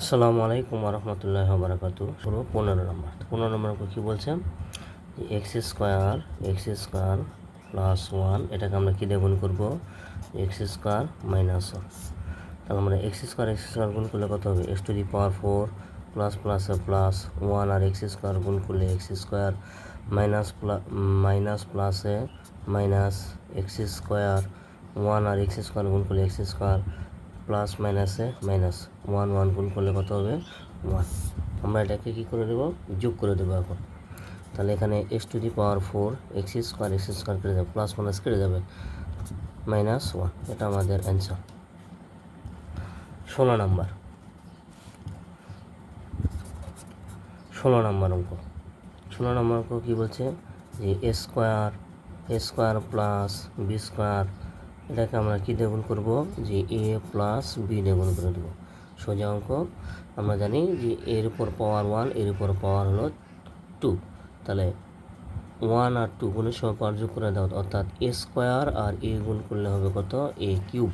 আসসালামু আলাইকুম রহমতুল্লাহ বারাকাতু। শুরু 15 নম্বর। 15 নম্বর কী বলছেন? এক্স স্কোয়ার প্লাস 1 এটাকে আমরা কী দিয়ে গুণ করবো? X square minus 1। তাহলে আমরা এক্স স্কোয়ার গুণ করলে কত হবে? X to the power 4 plus প্লাসে প্লাস 1 আর এক্স স্কোয়ার গুণ করলে এক্স স্কোয়ার মাইনাস প্লাসে মাইনাস এক্স স্কোয়ার 1 আর এক্স স্কোয়ার গুণ করলে এক্স স্কোয়ার প্লাস মাইনাসে মাইনাস 1 গুণ করলে কত হবে? 1। আমরা এটাকে কী করে দেবো? যোগ করে দেবো এখন। তাহলে এখানে x to the power 4 x square কেটে যাবে, প্লাস মাইনাস কেটে যাবে, মাইনাস 1। এটা আমাদের অ্যান্সার। 16 নম্বর অঙ্ক। 16 নম্বর অঙ্ক কী বলছে? যে A square plus B square এটাকে আমরা কী দিয়ে গুণ করবো? যে এ প্লাস বি দিয়ে গুণ করে দেবো। সোজা অঙ্ক। আমরা জানি যে এর উপর পাওয়ার 1, এর উপর পাওয়ার হলো 2। তাহলে 1 আর 2 গুণের সময় পাওয়ার যোগ করে দাও, অর্থাৎ এ স্কোয়ার আর এ গুণ করলে হবে কত? A cube.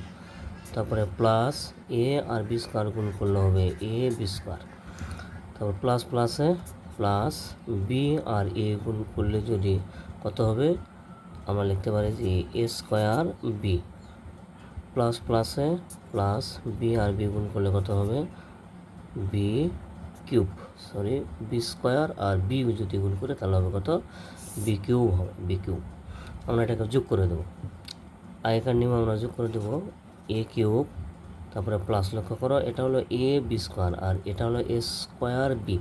তারপরে প্লাস এ আর বি স্কোয়ার গুণ করলে হবে এ বি স্কোয়ার। তারপর প্লাস প্লাসে প্লাস বি আর এ গুণ করলে যদি কত হবে? আমরা লিখতে পারি যে এ স্কোয়ার বি, প্লাস প্লাসে প্লাস বি আর বি গুণ করলে কত হবে? B cube. বি স্কোয়ার আর বি যদি গুণ করে তাহলে হবে কত? বি কিউব হবে, বি কিউব। আমরা এটাকে যোগ করে দেবো। আগেকার নিয়ম আমরা যোগ করে দেবো এ কিউব, তারপরে প্লাস। লক্ষ্য করো, এটা হলো এ বি স্কোয়ার আর এটা হলো এ স্কোয়ার বি।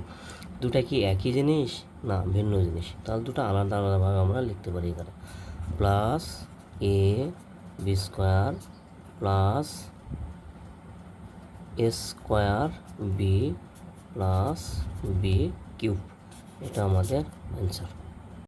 দুটা কি একই জিনিস? না, ভিন্ন জিনিস। তাহলে দুটো আলাদা আলাদাভাবে আমরা লিখতে পারি এখানে। Plus A B square plus A square B plus B cube. এটা আমাদের অ্যান্সার।